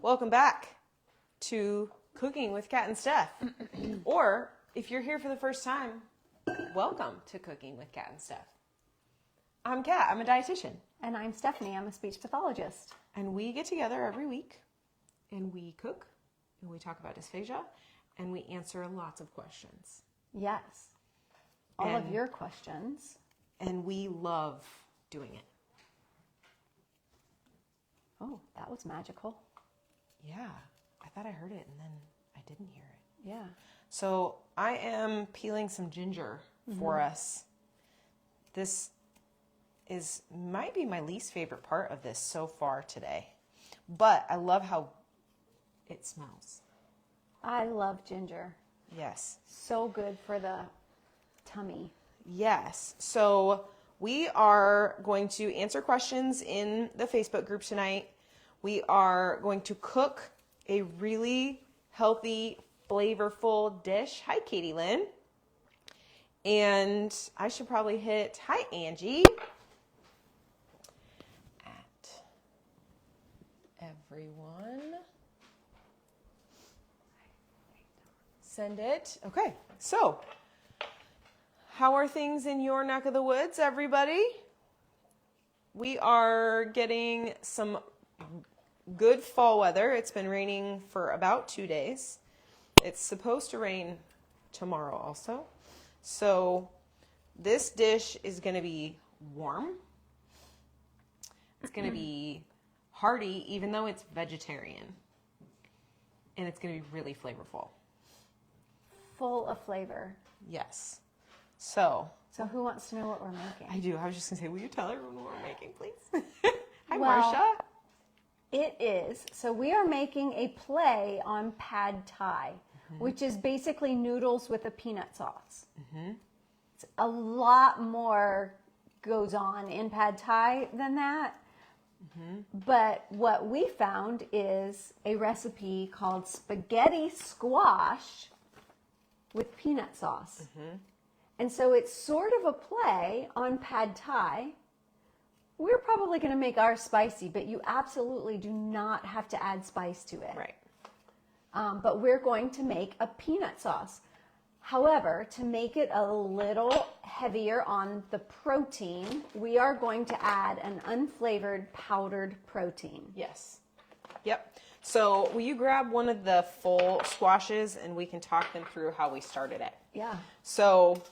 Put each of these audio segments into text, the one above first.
Welcome back to Cooking with Cat and Steph. Or if you're here for the first time, welcome to Cooking with Cat and Steph. I'm Cat, I'm a dietitian. And I'm Stephanie, I'm a speech pathologist. And we get together every week and we cook and we talk about dysphagia and we answer lots of questions. Yes. All of your questions. And we love doing it. Oh, that was magical. Yeah, I thought I heard it and then I didn't hear it. Yeah. So I am peeling some ginger for us. This might be my least favorite part of this so far today, but I love how it smells. I love ginger. Yes. So good for the tummy. Yes. So we are going to answer questions in the Facebook group tonight. We are going to cook a really healthy, flavorful dish. Hi, Katie Lynn. And I should probably hit, hi, Angie. At everyone. Send it. Okay, so how are things in your neck of the woods, everybody? We are getting some good fall weather. It's been raining for about 2 days. It's supposed to rain tomorrow also. So this dish is going to be warm. It's going to be hearty, even though it's vegetarian. And it's going to be really flavorful. Full of flavor. Yes. So who wants to know what we're making? I do. I was just going to say, will you tell everyone what we're making, please? Hi, Well, Marcia. It is. So we are making a play on pad thai, which is basically noodles with a peanut sauce. It's a lot more goes on in pad thai than that. But what we found is a recipe called spaghetti squash with peanut sauce. And so it's sort of a play on pad thai. We're probably going to make ours spicy, but you absolutely do not have to add spice to it. Right. But we're going to make a peanut sauce. However, to make it a little heavier on the protein, we are going to add an unflavored powdered protein. Yes. Yep. So will you grab one of the full squashes and we can talk them through how we started it? Yeah. So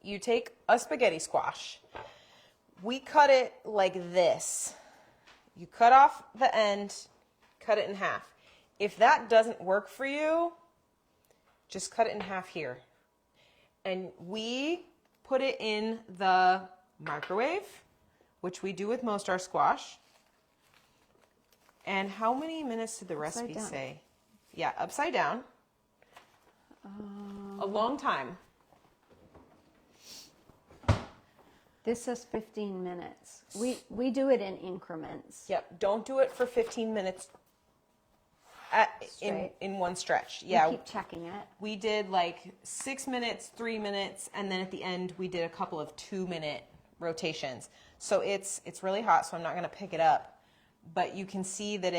you take a spaghetti squash. We cut it like this. You cut off the end, cut it in half. If that doesn't work for you, just cut it in half here. And we put it in the microwave, which we do with most our squash. And how many minutes did the recipe say? Yeah, upside down. A long time. This says 15 minutes. We do it in increments. Yep, don't do it for 15 minutes in one stretch. Yeah. We keep checking it. We did like 6 minutes, 3 minutes, and then at the end we did a couple of 2-minute rotations. So it's really hot, so I'm not going to pick it up. But you can see that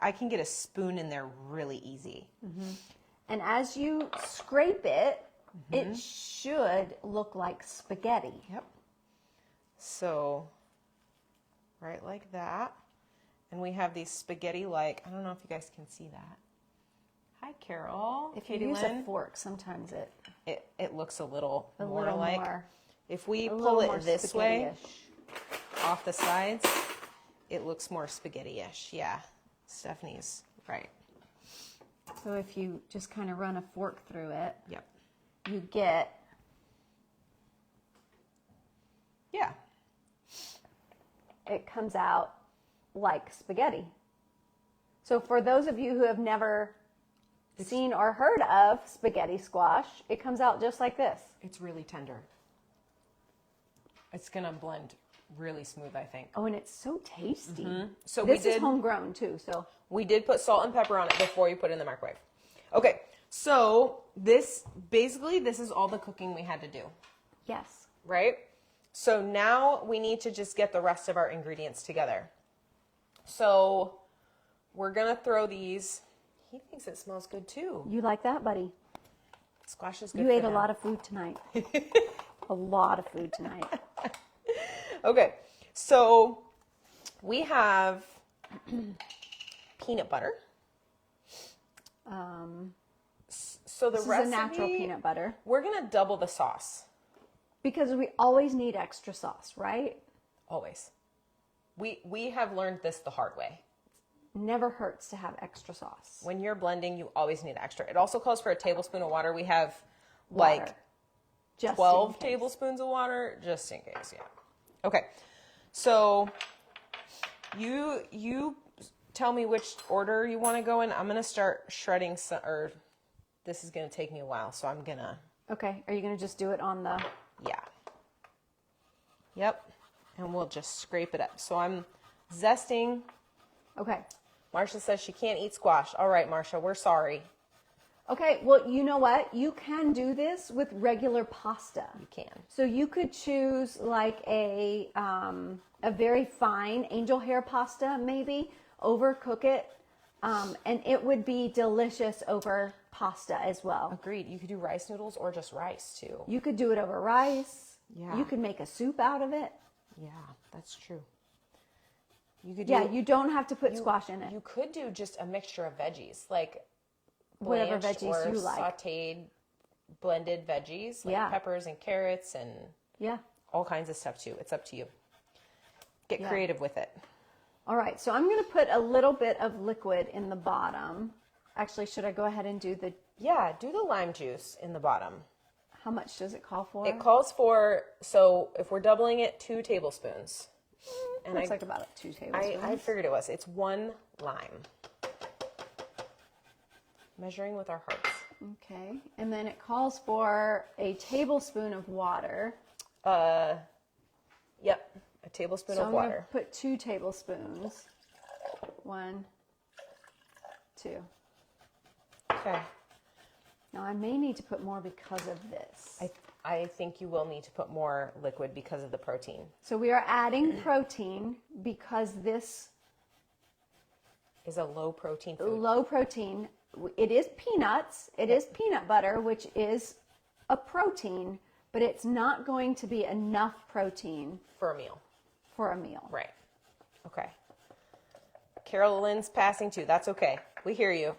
I can get a spoon in there really easy. And as you scrape it, it should look like spaghetti. Yep. So, right like that. And we have these spaghetti-like, I don't know if you guys can see that. Hi, Carol. If Katie you use Lynn. a fork, sometimes It looks a little more little like. more. If we A pull little it this more way, spaghetti-ish. off the sides, it looks more spaghetti-ish. Yeah, Stephanie's right. So if you just kind of run a fork through it, Yep. you get, Yeah. it comes out like spaghetti. So for those of you who have never seen or heard of spaghetti squash, it comes out just like this. It's really tender. It's going to blend really smooth, I think. Oh, and it's so tasty. So This is homegrown too, so. We did put salt and pepper on it before you put it in the microwave. Okay, so this is all the cooking we had to do, Yes. right? So now we need to just get the rest of our ingredients together. So we're going to throw these. He thinks it smells good too. You like that, buddy? Squash is good. You ate a lot of food tonight. A lot of food tonight. Okay, so we have peanut butter. So the This recipe, is a natural peanut butter. We're going to double the sauce. Because we always need extra sauce, right? Always. We have learned this the hard way. Never hurts to have extra sauce. When you're blending, you always need extra. It also calls for a tablespoon of water. We have Water. like Just 12 in case. tablespoons of water, just in case, yeah. Okay, so you tell me which order you want to go in. I'm going to start shredding some, or this is going to take me a while, so I'm going to... Okay, are you going to just do it on the... Yeah. Yep. And we'll just scrape it up. So I'm zesting. Okay. Marsha says she can't eat squash. All right, Marsha, we're sorry. Okay, well, you know what? You can do this with regular pasta. You can. So you could choose like a very fine angel hair pasta, maybe, overcook it, and it would be delicious over pasta as well. Agreed. You could do rice noodles or just rice too. You could do it over rice. Yeah. You could make a soup out of it. Yeah, that's true. You could Yeah, you don't have to put squash in it. You could do just a mixture of veggies, like Whatever blanched veggies or you like. sautéed, blended veggies, like Yeah. peppers and carrots and Yeah. all kinds of stuff too. It's up to you. Get Yeah. creative with it. All right, so I'm going to put a little bit of liquid in the bottom. Actually, should I go ahead and do the... Yeah, do the lime juice in the bottom. How much does it call for? It calls for, so if we're doubling it, 2 tablespoons. And Looks like about 2 tablespoons. I figured it was. It's 1 lime. Measuring with our hearts. Okay, and then it calls for a tablespoon of water. Yep, a tablespoon So of I'm water. going to put 2 tablespoons. 1, 2. Okay. Now I may need to put more because of this. I think you will need to put more liquid because of the protein. So we are adding protein because this Is a low protein food. low protein, it is peanuts, it is peanut butter, which is a protein, but it's not going to be enough protein For a meal. for a meal. Right. Okay. Carolyn's passing too. That's okay. We hear you.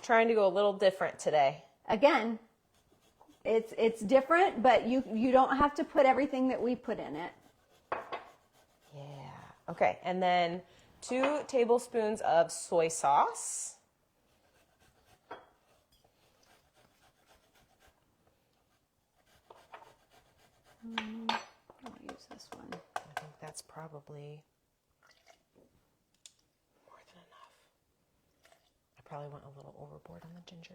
Trying to go a little different today. Again, it's different, but you don't have to put everything that we put in it. Yeah. Okay. And then 2 tablespoons of soy sauce. I'll use this one. I think that's probably more than enough. I probably went a little overboard on the ginger.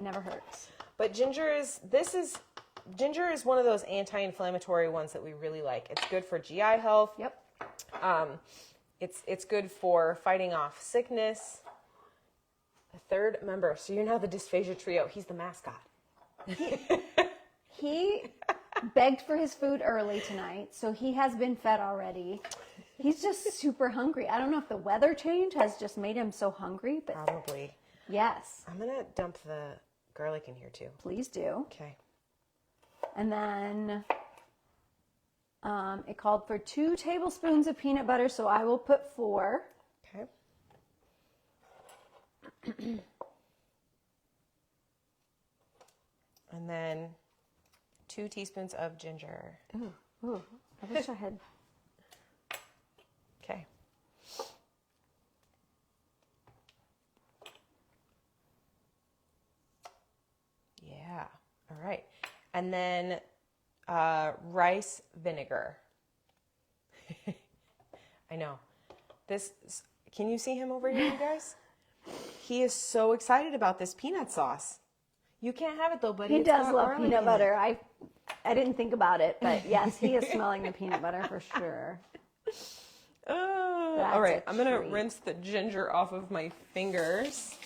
Never hurts. But ginger is one of those anti-inflammatory ones that we really like. It's good for GI health. Yep. It's good for fighting off sickness. A 3rd member. So you're now the Dysphagia trio. He's the mascot. He begged for his food early tonight, so he has been fed already. He's just super hungry. I don't know if the weather change has just made him so hungry, but Probably. yes, I'm going to dump the garlic in here too. please do. Okay. And then it called for 2 tablespoons of peanut butter, so I will put 4. Okay. And then 2 teaspoons of ginger. Ooh, I wish I had. Okay. Yeah. All right. And then rice vinegar. I know. Can you see him over here, you guys? He is so excited about this peanut sauce. You can't have it though, buddy. He It's does got love garlic peanut in it. butter. I didn't think about it, but yes, he is smelling the peanut butter for sure. All right, a I'm going to treat. rinse the ginger off of my fingers.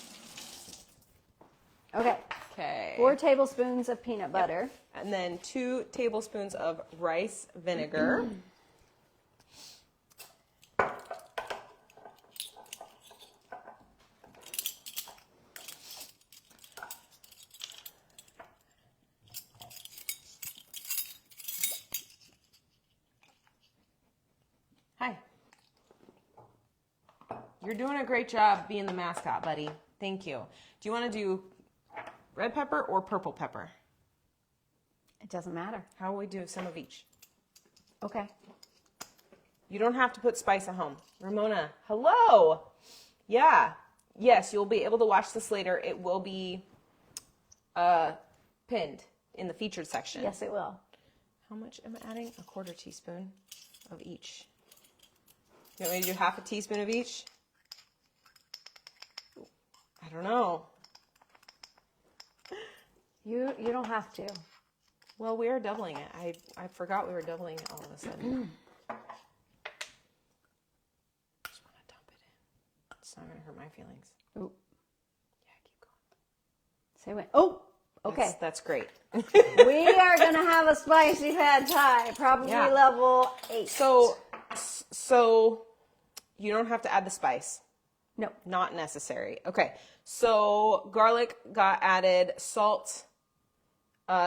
Okay, Okay. 4 tablespoons of peanut butter. And then 2 tablespoons of rice vinegar. You're doing a great job being the mascot, buddy. Thank you. Do you want to do red pepper or purple pepper? It doesn't matter. How will we do some of each? Okay. You don't have to put spice at home. Ramona, hello. Yeah. Yes, you'll be able to watch this later. It will be pinned in the featured section. Yes, it will. How much am I adding? A quarter teaspoon of each. You want me to do half a teaspoon of each? I don't know. You don't have to. Well, we are doubling it. I forgot we were doubling it all of a sudden. Just want to dump it in. It's not going to hurt my feelings. Ooh. Yeah, keep going. Say when. Oh, okay. That's great. We are going to have a spicy pad thai, probably level 8. So you don't have to add the spice. No. Not necessary. Okay. So garlic got added, salt.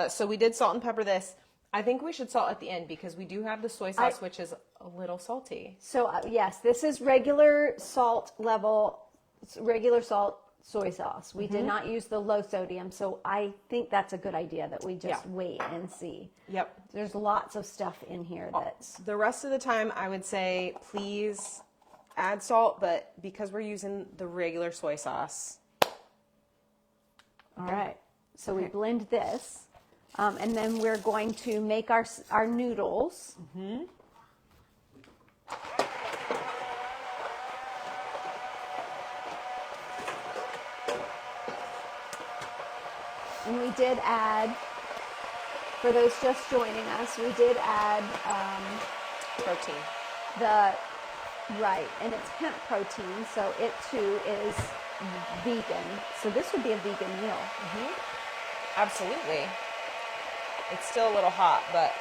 So we did salt and pepper this. I think we should salt at the end because we do have the soy sauce, which is a little salty. So yes, this is regular salt level, regular salt soy sauce. We did not use the low sodium, so I think that's a good idea that we just wait and see. Yep. There's lots of stuff in here that's... The rest of the time, I would say please add salt, but because we're using the regular soy sauce. All right. So we blend this. And then we're going to make our noodles. Mm-hmm. And we did add, for those just joining us, we did add Protein. Right, and it's hemp protein, so it too is vegan. So this would be a vegan meal. Mm-hmm. Absolutely. It's still a little hot, but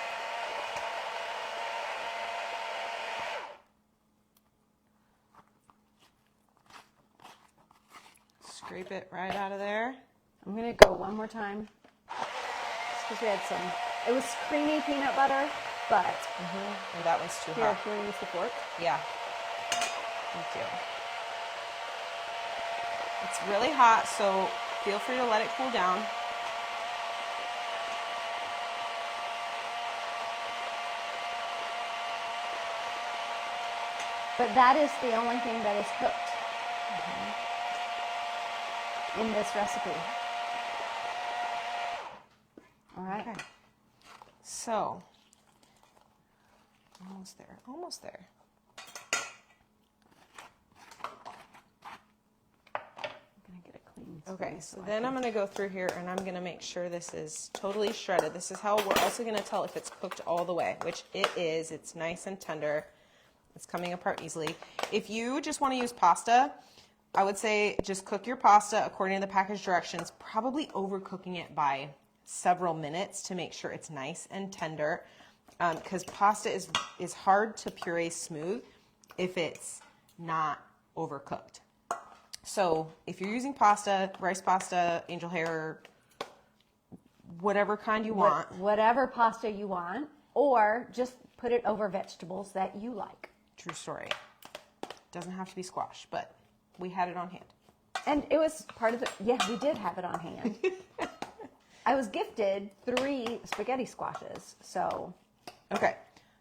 scrape it right out of there. I'm going to go one more time. Just because we had some, it was creamy peanut butter, but. Oh, that one's too hot. Here, use the fork. Yeah. Thank you. It's really hot, so feel free to let it cool down. But that is the only thing that is cooked in this recipe. All right. Okay. So, almost there, almost there. I'm going to get a clean spoon. Okay, so then I'm going to go through here and I'm going to make sure this is totally shredded. This is how we're also going to tell if it's cooked all the way, which it is. It's nice and tender. It's coming apart easily. If you just want to use pasta, I would say just cook your pasta according to the package directions, probably overcooking it by several minutes to make sure it's nice and tender, because pasta is hard to puree smooth if it's not overcooked. So if you're using pasta, rice pasta, angel hair, whatever kind you want. Whatever pasta you want, or just put it over vegetables that you like. True story. Doesn't have to be squash, but we had it on hand. And it was part of the, yeah, we did have it on hand. I was gifted 3 spaghetti squashes, so. Okay,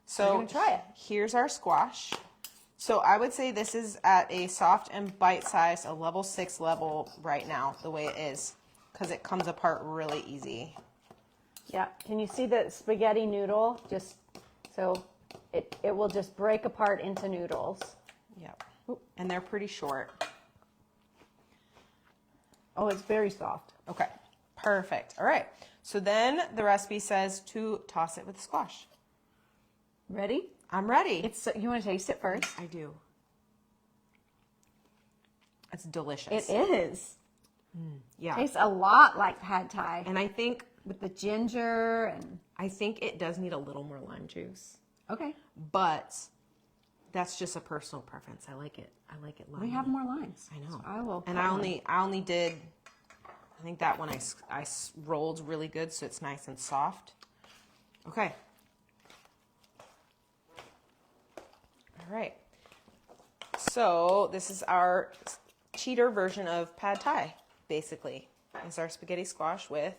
so we're gonna try it. Here's our squash. So I would say this is at a soft and bite-sized, a level 6 level right now, the way it is, because it comes apart really easy. Yeah, can you see the spaghetti noodle? Just so it will just break apart into noodles. Yep. And they're pretty short. Oh, it's very soft. Okay, perfect. All right. So then the recipe says to toss it with the squash. Ready? I'm ready. You want to taste it first? I do. It's delicious. It is. Yeah. Tastes a lot like pad thai. And I think with the ginger and. I think it does need a little more lime juice. Okay. But that's just a personal preference. I like it. I like it lime. We have more limes. I know. So I will. And I only did. I think that one I rolled really good, so it's nice and soft. Okay. All right. So this is our cheater version of pad thai, basically. It's our spaghetti squash with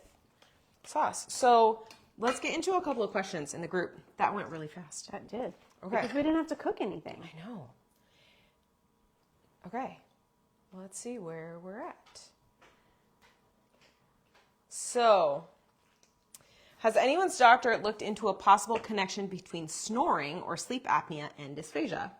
sauce. So let's get into a couple of questions in the group. That went really fast. That did. Okay. Because we didn't have to cook anything. I know. Okay. Let's see where we're at. So, has anyone's doctor looked into a possible connection between snoring or sleep apnea and dysphagia?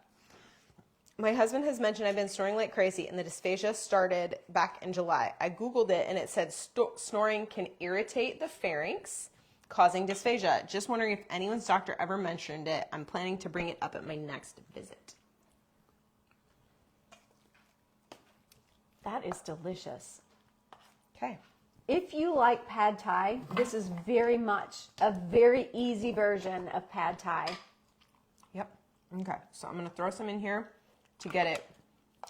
My husband has mentioned I've been snoring like crazy, and the dysphagia started back in July. I Googled it, and it said snoring can irritate the pharynx, causing dysphagia. Just wondering if anyone's doctor ever mentioned it. I'm planning to bring it up at my next visit. That is delicious. Okay. If you like pad thai, this is very much a very easy version of pad thai. Yep. Okay. So I'm going to throw some in here to get it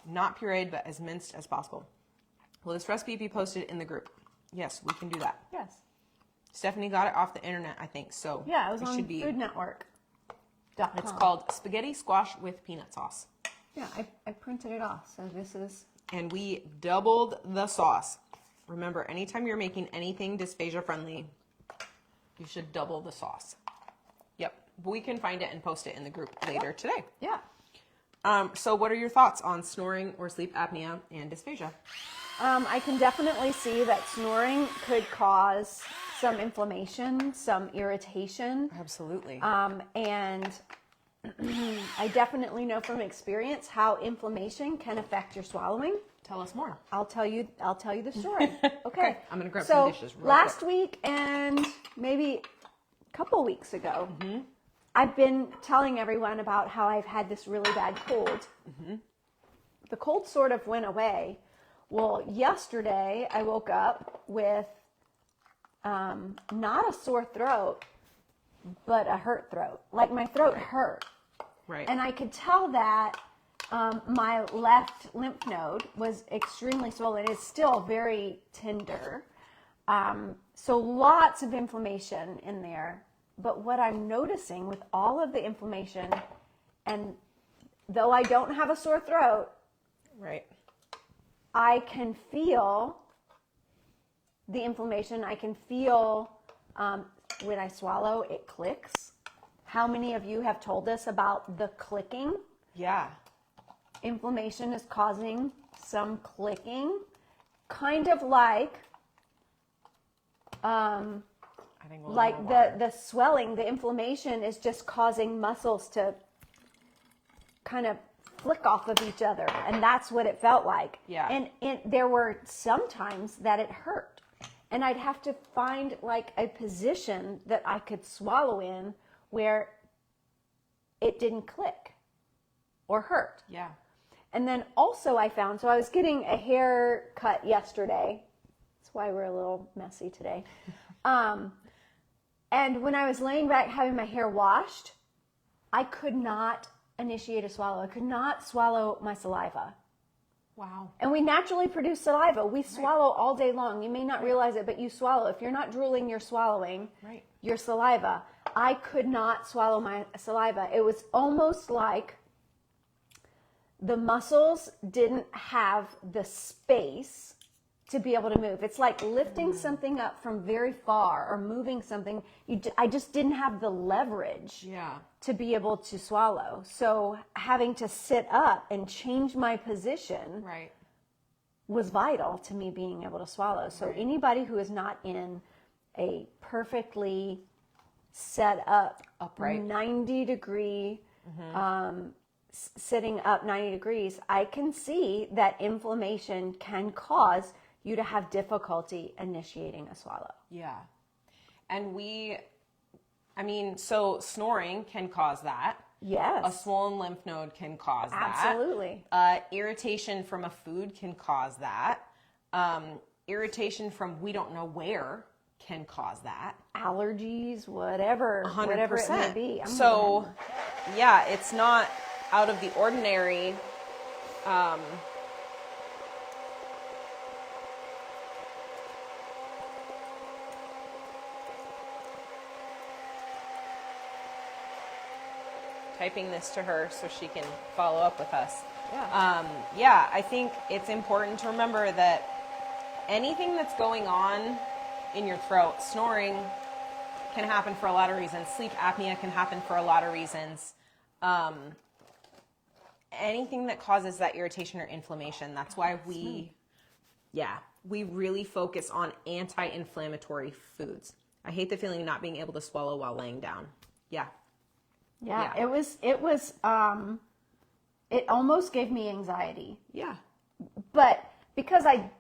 not pureed, but as minced as possible. Will this recipe be posted in the group? Yes, we can do that. Yes. Stephanie got it off the internet, I think. So yeah, it was on Food Network. It's called spaghetti squash with peanut sauce. Yeah, I printed it off. So this is. And we doubled the sauce. Remember, anytime you're making anything dysphagia friendly, you should double the sauce. Yep. We can find it and post it in the group later today. Yeah. So what are your thoughts on snoring or sleep apnea and dysphagia? I can definitely see that snoring could cause some inflammation, some irritation. Absolutely. And I definitely know from experience how inflammation can affect your swallowing. Tell us more. I'll tell you the story. Okay. I'm going to grab some dishes real last quick. week and maybe a couple weeks ago, I've been telling everyone about how I've had this really bad cold. The cold sort of went away. Well, yesterday I woke up with not a sore throat, but a hurt throat. Like my throat hurt. Right. And I could tell that my left lymph node was extremely swollen. It's still very tender. So lots of inflammation in there. But what I'm noticing with all of the inflammation, and though I don't have a sore throat, Right. I can feel the inflammation. I can feel when I swallow, it clicks. How many of you have told us about the clicking? Yeah. Inflammation is causing some clicking, kind of like I think we'll have more water. the swelling. The inflammation is just causing muscles to kind of flick off of each other, and that's what it felt like. Yeah. And there were some times that it hurt, and I'd have to find like a position that I could swallow in where it didn't click or hurt. Yeah. And then also I found, so I was getting a haircut yesterday. That's why we're a little messy today. And when I was laying back having my hair washed, I could not initiate a swallow. I could not swallow my saliva. Wow. And we naturally produce saliva. We swallow all day long. You may not realize it, but you swallow. If you're not drooling, you're swallowing your saliva. I could not swallow my saliva. It was almost like the muscles didn't have the space to be able to move. It's like lifting something up from very far or moving something. I just didn't have the leverage to be able to swallow. So having to sit up and change my position was vital to me being able to swallow. So anybody who is not in a perfectly set up upright 90 degree sitting up 90 degrees, I can see that inflammation can cause you to have difficulty initiating a swallow. Yeah. And so snoring can cause that. Yes. A swollen lymph node can cause Absolutely. that. Irritation from a food can cause that. Irritation from we don't know where can cause that. Allergies, whatever it may be. So, yeah, it's not out of the ordinary. Typing this to her so she can follow up with us. Yeah, I think it's important to remember that anything that's going on in your throat, snoring can happen for a lot of reasons. Sleep apnea can happen for a lot of reasons. Anything that causes that irritation or inflammation, that's why we really focus on anti-inflammatory foods. I hate the feeling of not being able to swallow while laying down. Yeah. It almost gave me anxiety. Yeah. But because I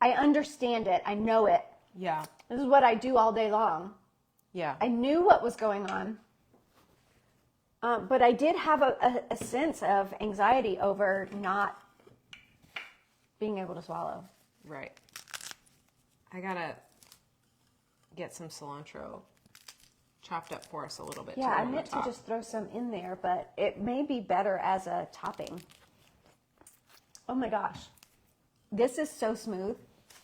understand it, I know it. Yeah. This is what I do all day long. Yeah. I knew what was going on. But I did have a sense of anxiety over not being able to swallow. Right. I gotta get some cilantro chopped up for us a little bit. Yeah, I meant to just throw some in there, but it may be better as a topping. Oh my gosh. This is so smooth.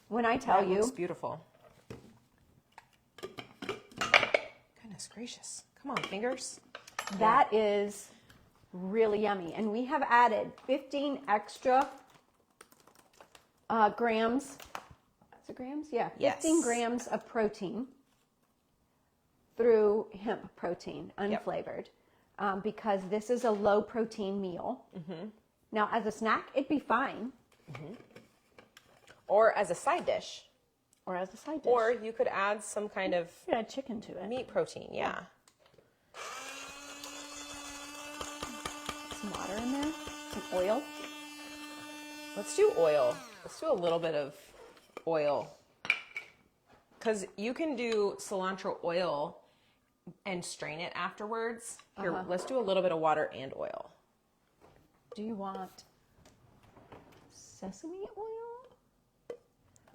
When I tell you. It looks beautiful. Goodness gracious. Come on, fingers. That is really yummy. And we have added 15 extra grams. Is it grams? Yeah. 15 grams of protein through hemp protein, unflavored, because this is a low protein meal. Mm-hmm. Now, as a snack, it'd be fine. Mm-hmm. Or as a side dish. Or as a side dish. Or you could add some kind of chicken to it. Meat protein, yeah. Some water in there, some oil. Let's do oil. Let's do a little bit of oil. Because you can do cilantro oil and strain it afterwards. Here, let's do a little bit of water and oil. Do you want sesame oil?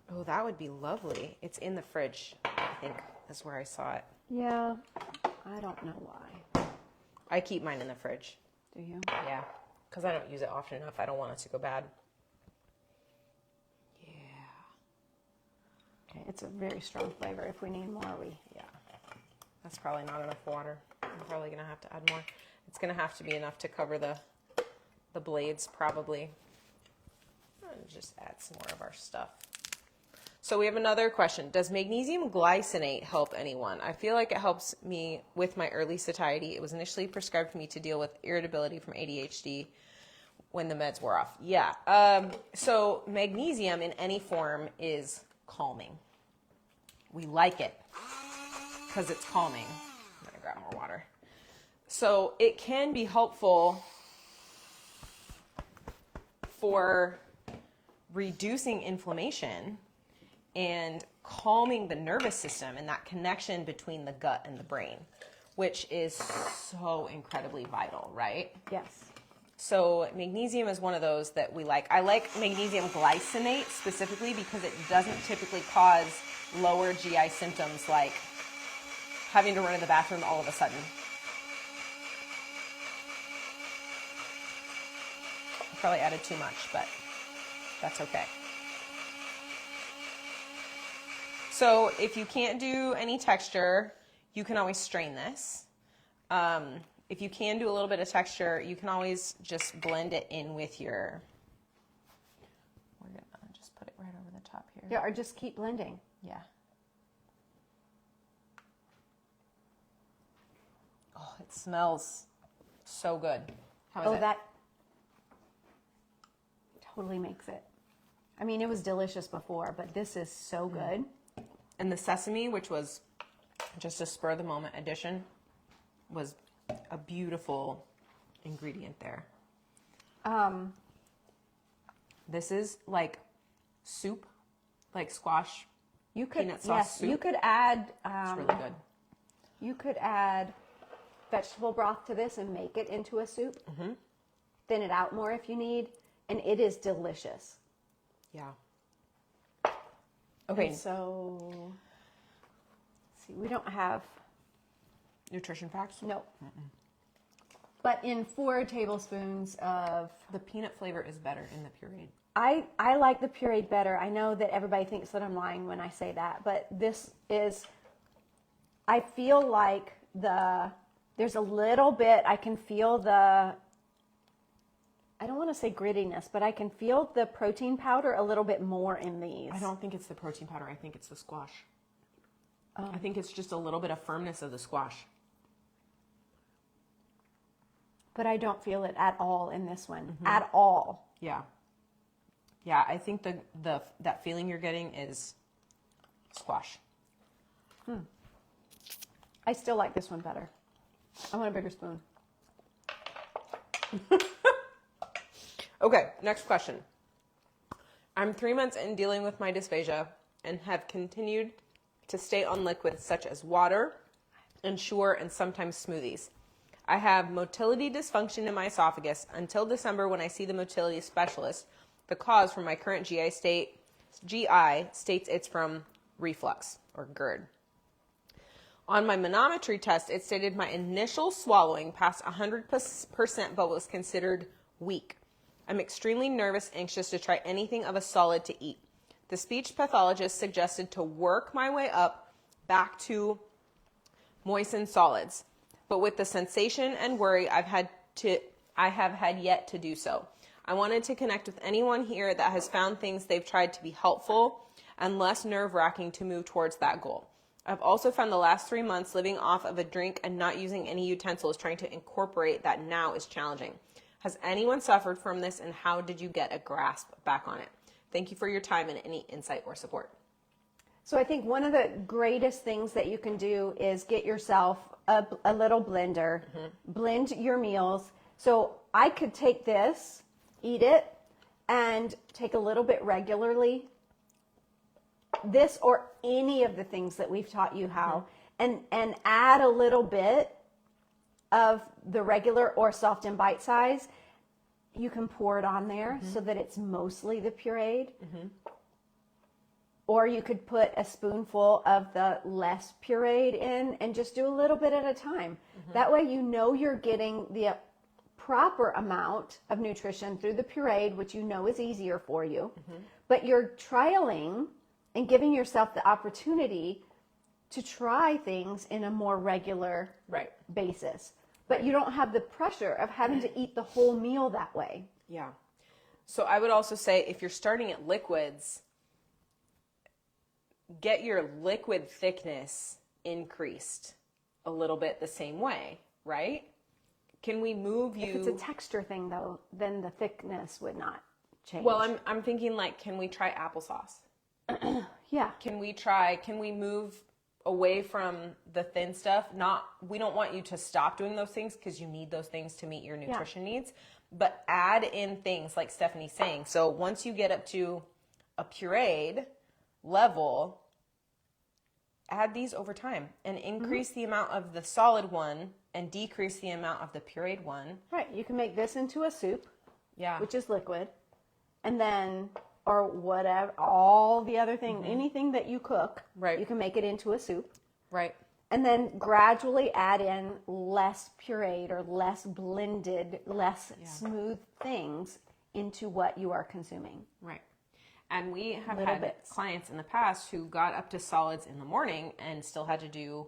Oh, that would be lovely. It's in the fridge, I think. That's where I saw it. Yeah, I don't know why. I keep mine in the fridge. Do you? Yeah, because I don't use it often enough. I don't want it to go bad. Yeah. Okay, it's a very strong flavor. If we need more, Yeah. That's probably not enough water. I'm probably going to have to add more. It's going to have to be enough to cover the blades, probably. And just add some more of our stuff. So we have another question. Does magnesium glycinate help anyone? I feel like it helps me with my early satiety. It was initially prescribed for me to deal with irritability from ADHD when the meds wore off. Yeah. So magnesium in any form is calming. We like it because it's calming. I'm going to grab more water. So it can be helpful for reducing inflammation and calming the nervous system and that connection between the gut and the brain, which is so incredibly vital, right? Yes. So magnesium is one of those that we like. I like magnesium glycinate specifically because it doesn't typically cause lower GI symptoms like having to run to the bathroom all of a sudden. I probably added too much, but that's okay. So if you can't do any texture, you can always strain this. If you can do a little bit of texture, you can always just blend it in with your, we're going to just put it right over the top here. Yeah, or just keep blending. Yeah. Oh, it smells so good. How is it? That totally makes it. I mean, it was delicious before, but this is so good. And the sesame, which was just a spur-of-the-moment addition, was a beautiful ingredient there. This is like soup, like squash peanut sauce soup. You could add. It's really good. You could add vegetable broth to this and make it into a soup. Mm-hmm. Thin it out more if you need, and it is delicious. Yeah. Okay. And so, let's see, we don't have nutrition facts? No. But in 4 tablespoons of... The peanut flavor is better in the pureed. I like the pureed better. I know that everybody thinks that I'm lying when I say that, but this is... I feel like there's a little bit, I can feel the want to say grittiness, but I can feel the protein powder a little bit more in these. I don't think it's the protein powder. I think it's the squash. I think it's just a little bit of firmness of the squash. But I don't feel it at all in this one. At all. Yeah. Yeah, I think that feeling you're getting is squash. I still like this one better. I want a bigger spoon. Okay, next question. I'm 3 months in dealing with my dysphagia and have continued to stay on liquids such as water, Ensure, and sometimes smoothies. I have motility dysfunction in my esophagus until December when I see the motility specialist. The cause for my current GI states it's from reflux or GERD. On my manometry test, it stated my initial swallowing passed 100% but was considered weak. I'm extremely nervous, anxious to try anything of a solid to eat. The speech pathologist suggested to work my way up back to moistened solids, but with the sensation and worry I have had yet to do so. I wanted to connect with anyone here that has found things they've tried to be helpful and less nerve-wracking to move towards that goal. I've also found the last 3 months living off of a drink and not using any utensils, trying to incorporate that now is challenging. Has anyone suffered from this, and how did you get a grasp back on it? Thank you for your time and any insight or support. So I think one of the greatest things that you can do is get yourself a little blender, blend your meals. So I could take this, eat it, and take a little bit regularly. This or any of the things that we've taught you how, and add a little bit of the regular or soft and bite size. You can pour it on there so that it's mostly the pureed. Or you could put a spoonful of the less pureed in and just do a little bit at a time. That way you know you're getting the proper amount of nutrition through the pureed, which you know is easier for you. But you're trialing and giving yourself the opportunity to try things in a more regular basis. But you don't have the pressure of having to eat the whole meal that way. Yeah. So I would also say if you're starting at liquids, get your liquid thickness increased a little bit the same way, right? Can we move you... If it's a texture thing, though, then the thickness would not change. Well, I'm thinking like, can we try applesauce? Yeah. Can we move away from the thin stuff? We don't want you to stop doing those things because you need those things to meet your nutrition needs, but add in things like Stephanie's saying. So once you get up to a pureed level, add these over time and increase the amount of the solid one and decrease the amount of the pureed one. Right. You can make this into a soup, which is liquid, and then, or whatever, all the other thing, anything that you cook, you can make it into a soup. Right. And then gradually add in less pureed or less blended, less smooth things into what you are consuming. Right. And we have had clients in the past who got up to solids in the morning and still had to do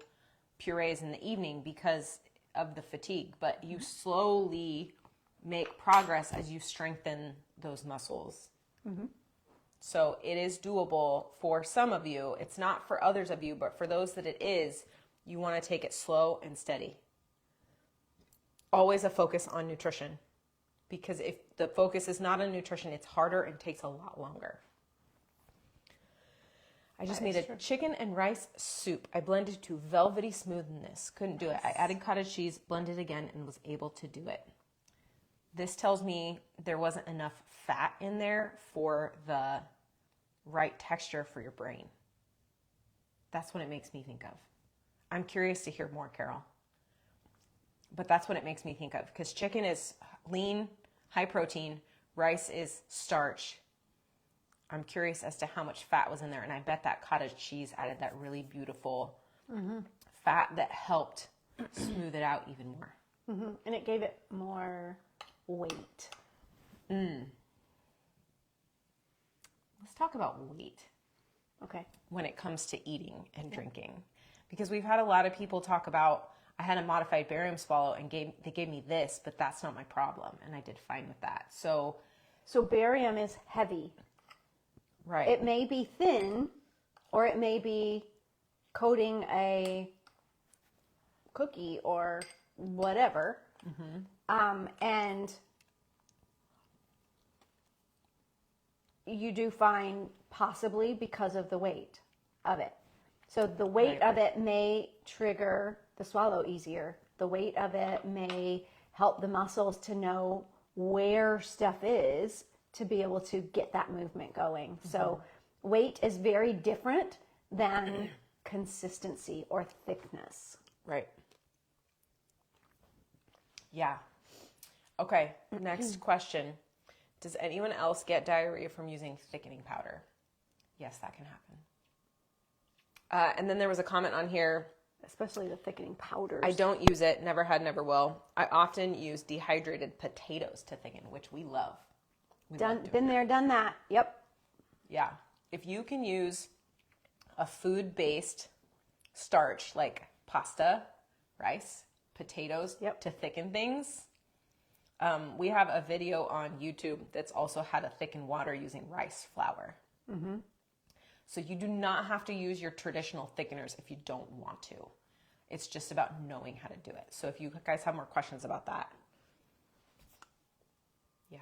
purees in the evening because of the fatigue. But you slowly make progress as you strengthen those muscles. So it is doable for some of you. It's not for others of you, but for those that it is, you want to take it slow and steady. Always a focus on nutrition. Because if the focus is not on nutrition, it's harder and takes a lot longer. I just made a chicken and rice soup. I blended to velvety smoothness. Couldn't do it. I added cottage cheese, blended again, and was able to do it. This tells me there wasn't enough fat in there for the right texture for your brain. That's what it makes me think of. I'm curious to hear more, Carol. But that's what it makes me think of, because chicken is lean, high protein, rice is starch. I'm curious as to how much fat was in there, and I bet that cottage cheese added that really beautiful fat that helped smooth it out even more. And it gave it more weight. Let's talk about weight. Okay. When it comes to eating and drinking. Because we've had a lot of people talk about, I had a modified barium swallow and they gave me this, but that's not my problem. And I did fine with that. So barium is heavy. right. It may be thin, or it may be coating a cookie or whatever. And you do find possibly because of the weight of it. So the weight of it may trigger the swallow easier. The weight of it may help the muscles to know where stuff is to be able to get that movement going. So weight is very different than consistency or thickness. Right. Yeah. Okay, next question. Does anyone else get diarrhea from using thickening powder? Yes, that can happen. And then there was a comment on here. Especially the thickening powders. I don't use it, never had, never will. I often use dehydrated potatoes to thicken, which we love. Been there, done that. Yep. Yeah. If you can use a food-based starch like pasta, rice, potatoes to thicken things, we have a video on YouTube that's also how to thicken water using rice flour. So you do not have to use your traditional thickeners if you don't want to. It's just about knowing how to do it. So if you guys have more questions about that. Yeah.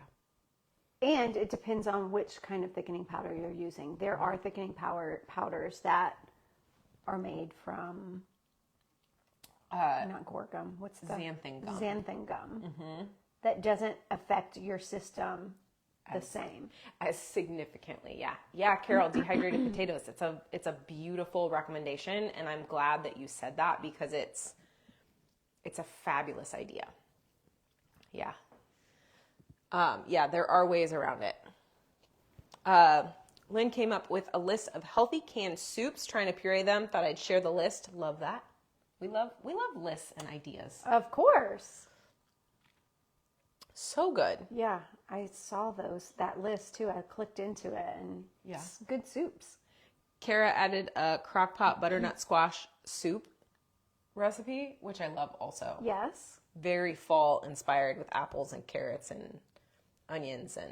And it depends on which kind of thickening powder you're using. There are thickening powders that are made from not gorgum. What's the xanthan gum? Xanthan gum. That doesn't affect your system the same. As significantly, yeah. Yeah, Carol, dehydrated potatoes. It's a beautiful recommendation, and I'm glad that you said that because it's a fabulous idea. Yeah. Yeah, there are ways around it. Lynn came up with a list of healthy canned soups, trying to puree them. Thought I'd share the list. Love that. We love lists and ideas. Of course. So good. Yeah, I saw that list too. I clicked into it and it's good soups. Kara added a crockpot butternut squash soup recipe, which I love also. Yes. Very fall inspired with apples and carrots and onions and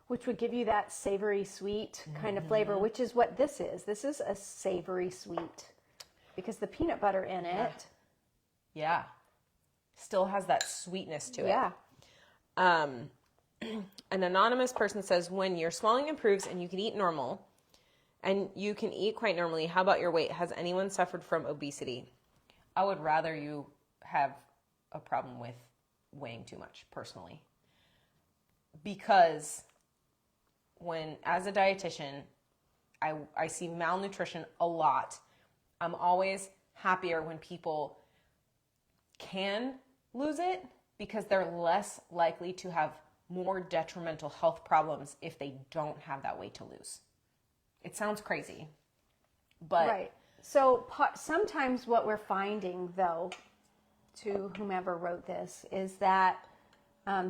which would give you that savory sweet kind of flavor, which is what this is. This is a savory sweet because the peanut butter in it. Yeah. Still has that sweetness to it. Yeah. An anonymous person says, when your swelling improves and you can eat normal, and you can eat quite normally, how about your weight? Has anyone suffered from obesity? I would rather you have a problem with weighing too much, personally. Because as a dietitian, I see malnutrition a lot. I'm always happier when people can lose it, because they're less likely to have more detrimental health problems if they don't have that weight to lose. It sounds crazy, but... Right. So sometimes what we're finding, though, to whomever wrote this, is that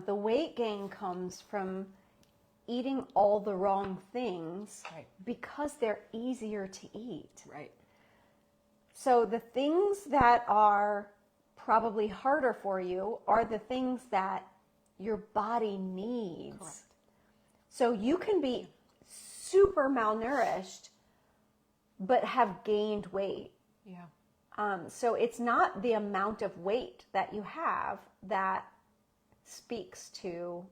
the weight gain comes from eating all the wrong things because they're easier to eat. Right. So the things that are probably harder for you are the things that your body needs. Correct. So you can be super malnourished but have gained weight. Yeah. So it's not the amount of weight that you have that speaks to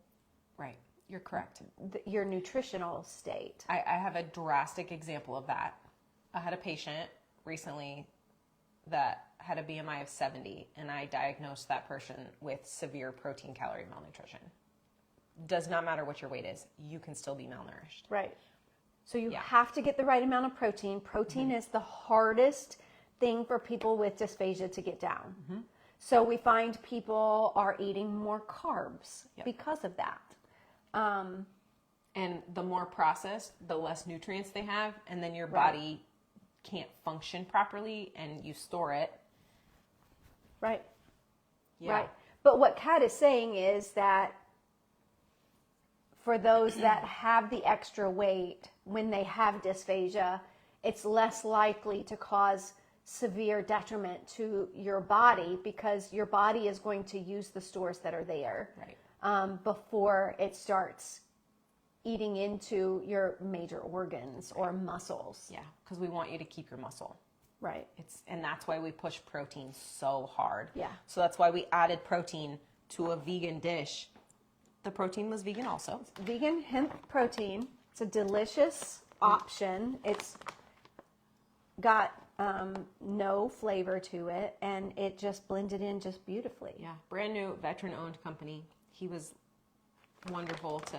Right. You're correct. your nutritional state. I have a drastic example of that. I had a patient recently that had a BMI of 70, and I diagnosed that person with severe protein calorie malnutrition. Does not matter what your weight is, you can still be malnourished. Right. So you have to get the right amount of protein. Protein is the hardest thing for people with dysphagia to get down. So we find people are eating more carbs because of that. And the more processed, the less nutrients they have, and then your body can't function properly, and you store it. Right. Yeah. Right. But what Kat is saying is that for those that have the extra weight, when they have dysphagia, it's less likely to cause severe detriment to your body, because your body is going to use the stores that are there before it starts eating into your major organs or muscles. Yeah, because we want you to keep your muscle. Right. And that's why we push protein so hard. Yeah. So that's why we added protein to a vegan dish. The protein was vegan also. It's vegan hemp protein. It's a delicious option. It's got no flavor to it, and it just blended in just beautifully. Yeah, brand new veteran-owned company. He was wonderful to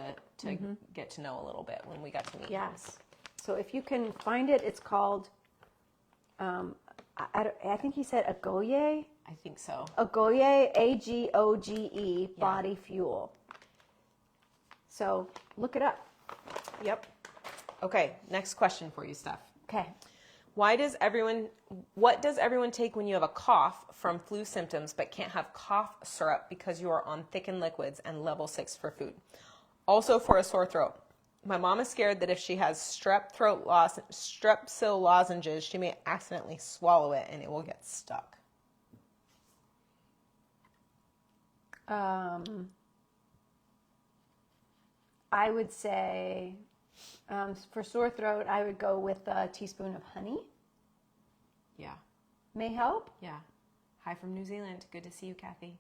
get to know a little bit when we got to meet him. Yes. So if you can find it, it's called, I think he said Agoye. I think so. Agoye, Agoge, Body Fuel. So look it up. Yep. Okay, next question for you, Steph. Okay. What does everyone take when you have a cough from flu symptoms but can't have cough syrup because you are on thickened liquids and level 6 for food? Also for a sore throat. My mom is scared that if she has strepsil lozenges, she may accidentally swallow it and it will get stuck. I would say for sore throat, I would go with a teaspoon of honey. Yeah. May help. Yeah. Hi from New Zealand. Good to see you, Kathy.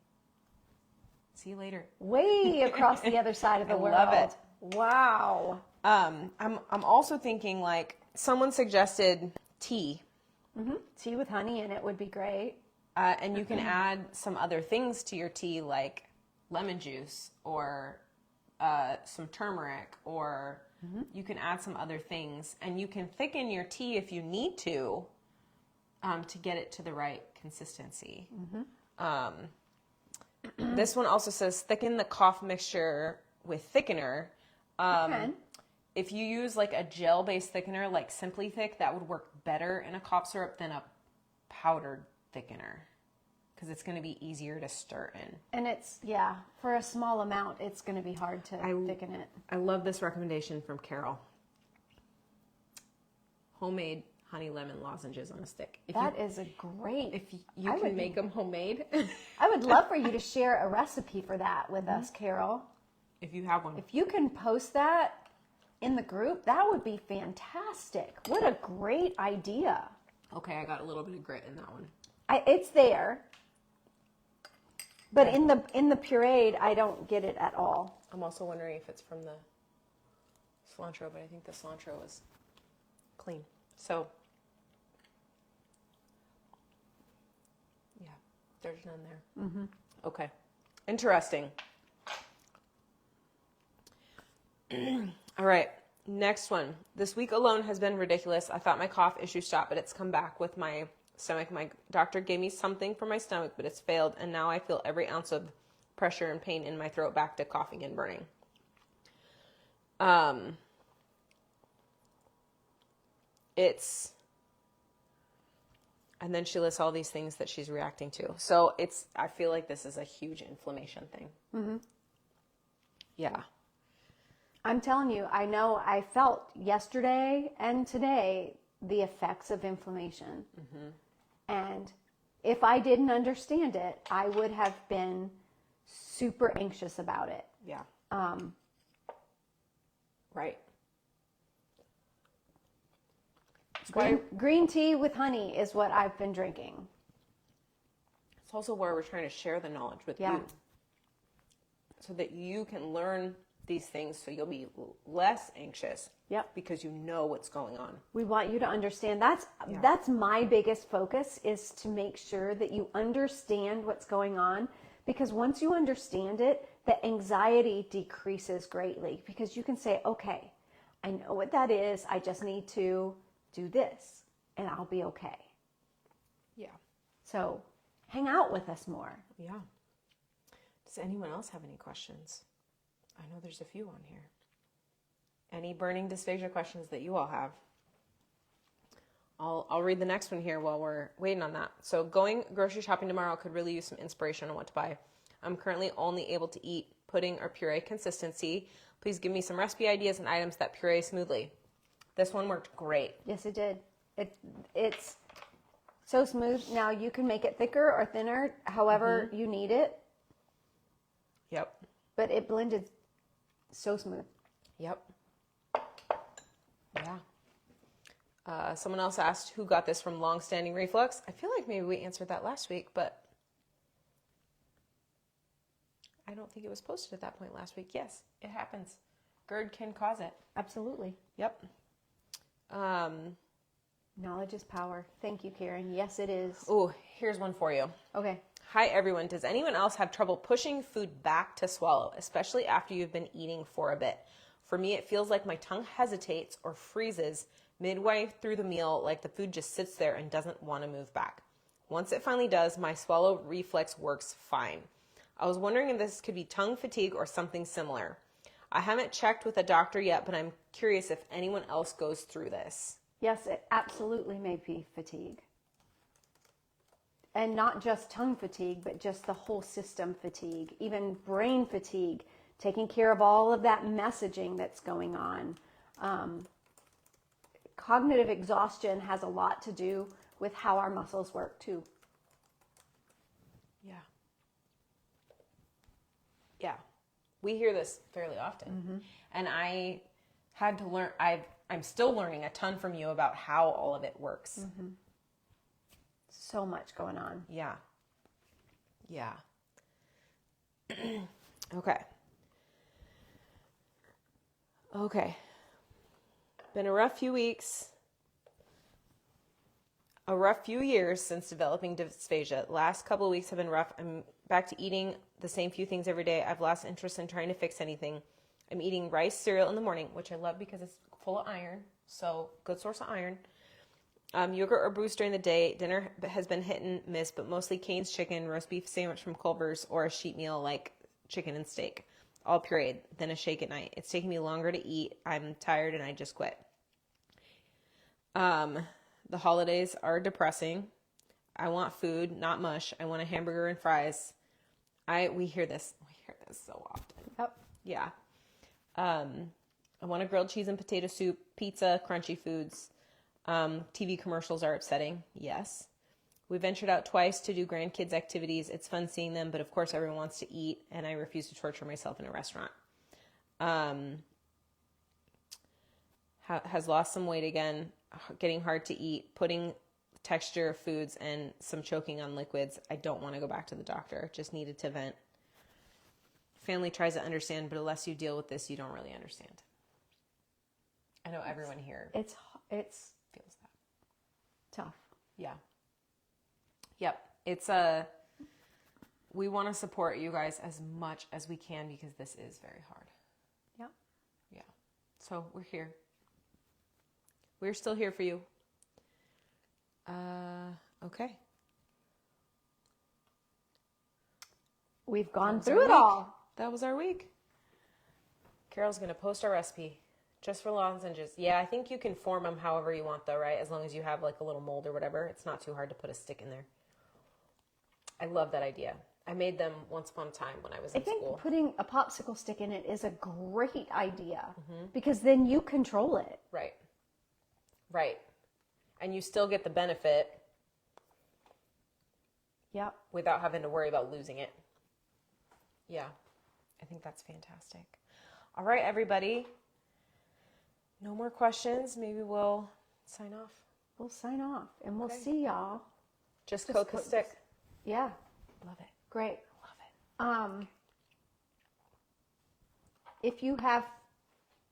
See you later. Way across the other side of the world. Love it. Wow. I'm also thinking, like, someone suggested tea. Mm-hmm. Tea with honey in it would be great. And you can add some other things to your tea, like lemon juice or some turmeric, or you can add some other things. And you can thicken your tea if you need to get it to the right consistency. This one also says thicken the cough mixture with thickener. If you use like a gel-based thickener like Simply Thick, that would work better in a cough syrup than a powdered thickener, because it's going to be easier to stir in. And it's, for a small amount, it's going to be hard to thicken it. I love this recommendation from Carol. Homemade honey lemon lozenges on a stick. That is a great. If you can make them homemade. I would love for you to share a recipe for that with us, Carol. If you have one. If you can post that in the group, that would be fantastic. What a great idea. Okay, I got a little bit of grit in that one. It's there, but in the pureed, I don't get it at all. I'm also wondering if it's from the cilantro, but I think the cilantro is clean. So, yeah, there's none there. Okay, interesting. All right, next one. This week alone has been ridiculous. I thought my cough issue stopped, but it's come back with my stomach. My doctor gave me something for my stomach, but it's failed, and now I feel every ounce of pressure and pain in my throat back to coughing and burning. And then she lists all these things that she's reacting to. So I feel like this is a huge inflammation thing. Yeah. I'm telling you, I know I felt yesterday and today the effects of inflammation. And if I didn't understand it, I would have been super anxious about it. Yeah. Right. Green tea with honey is what I've been drinking. It's also where we're trying to share the knowledge with you, so that you can learn these things, so you'll be less anxious. Yep. Because you know what's going on. We want you to understand. That's my biggest focus, is to make sure that you understand what's going on, because once you understand it, the anxiety decreases greatly, because you can say, okay, I know what that is. I just need to do this and I'll be okay. Yeah. So hang out with us more. Yeah. Does anyone else have any questions? I know there's a few on here. Any burning dysphagia questions that you all have? I'll read the next one here while we're waiting on that. So, going grocery shopping tomorrow could really use some inspiration on what to buy. I'm currently only able to eat pudding or puree consistency. Please give me some recipe ideas and items that puree smoothly. This one worked great. Yes, it did. It's So smooth. Now you can make it thicker or thinner, however you need it. Yep. But it blended so smooth. Yep. Yeah. Someone else asked who got this from long-standing reflux. I feel like maybe we answered that last week, but I don't think it was posted at that point last week. Yes, it happens. GERD can cause it. Absolutely. Yep. Knowledge is power. Thank you, Karen. Yes, it is. Oh, here's one for you. Okay. Hi, everyone. Does anyone else have trouble pushing food back to swallow, especially after you've been eating for a bit? For me, it feels like my tongue hesitates or freezes midway through the meal, like the food just sits there and doesn't want to move back. Once it finally does, my swallow reflex works fine. I was wondering if this could be tongue fatigue or something similar. I haven't checked with a doctor yet, but I'm curious if anyone else goes through this. Yes, it absolutely may be fatigue. And not just tongue fatigue, but just the whole system fatigue, even brain fatigue, taking care of all of that messaging that's going on. Cognitive exhaustion has a lot to do with how our muscles work too. Yeah. Yeah. We hear this fairly often. And I had to learn, I'm still learning a ton from you about how all of it works. So much going on. Yeah. Yeah. Okay. Okay. Been a rough few weeks. A rough few years since developing dysphagia. Last couple of weeks have been rough. I'm back to eating the same few things every day. I've lost interest in trying to fix anything. I'm eating rice cereal in the morning, which I love because it's full of iron. So good source of iron. Yogurt or boost during the day. Dinner has been hit and miss, but mostly Cane's chicken, roast beef sandwich from Culver's, or a sheet meal like chicken and steak. All pureed, then a shake at night. It's taking me longer to eat. I'm tired and I just quit. The holidays are depressing. I want food, not mush. I want a hamburger and fries. We hear this so often. Yep. Yeah. I want a grilled cheese and potato soup, pizza, crunchy foods. TV commercials are upsetting. Yes. We ventured out twice to do grandkids activities. It's fun seeing them, but of course everyone wants to eat, and I refuse to torture myself in a restaurant. Has lost some weight again, getting hard to eat, putting texture of foods and some choking on liquids. I don't want to go back to the doctor. Just needed to vent. Family tries to understand, but unless you deal with this, you don't really understand. I know everyone here It's feels that. tough. Yeah. Yep. We want to support you guys as much as we can because this is very hard. Yep. Yeah. So we're here. We're still here for you. Okay. We've gone That was our through it week. all. That was our week. Carol's going to post our recipe just for lozenges. Yeah, I think you can form them however you want though, right? As long as you have like a little mold or whatever. It's not too hard to put a stick in there. I love that idea. I made them once upon a time when I was in I think school. putting a popsicle stick in it is a great idea because then you control it. Right. Right. And you still get the benefit Yep. without having to worry about losing it. Yeah. I think that's fantastic. All right, everybody. No more questions. Maybe we'll sign off. We'll sign off and we'll Okay. see y'all. Just coat the stick. Yeah. Love it. Great. Love it. If you have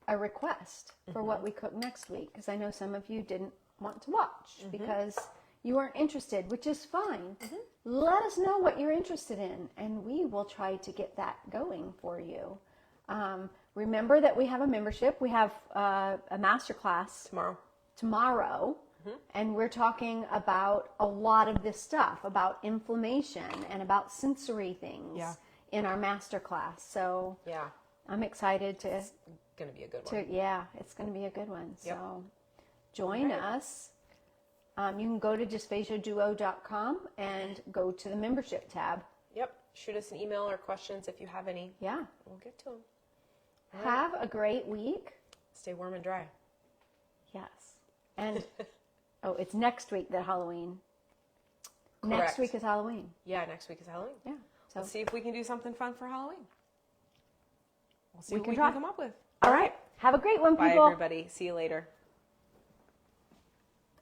a request for what we cook next week, because I know some of you didn't want to watch because you weren't interested, which is fine. Let us know what you're interested in, and we will try to get that going for you. Remember that we have a membership. We have a masterclass tomorrow, and we're talking about a lot of this stuff, about inflammation and about sensory things in our masterclass. So Yeah. I'm excited to. It's going to be a good one. Yeah, it's going to be a good one. Yep. So join us. You can go to dysphagiaduo.com and go to the membership tab. Yep. Shoot us an email or questions if you have any. Yeah. We'll get to them. Have a great week. Stay warm and dry. Yes. And, oh, it's next week that Halloween Correct. Next week is Halloween. Yeah, next week is Halloween. Yeah. So Let's see if we can do something fun for Halloween. We'll see We what can we try. can come up with. all right. Have a great one, Bye, people. everybody. See you later.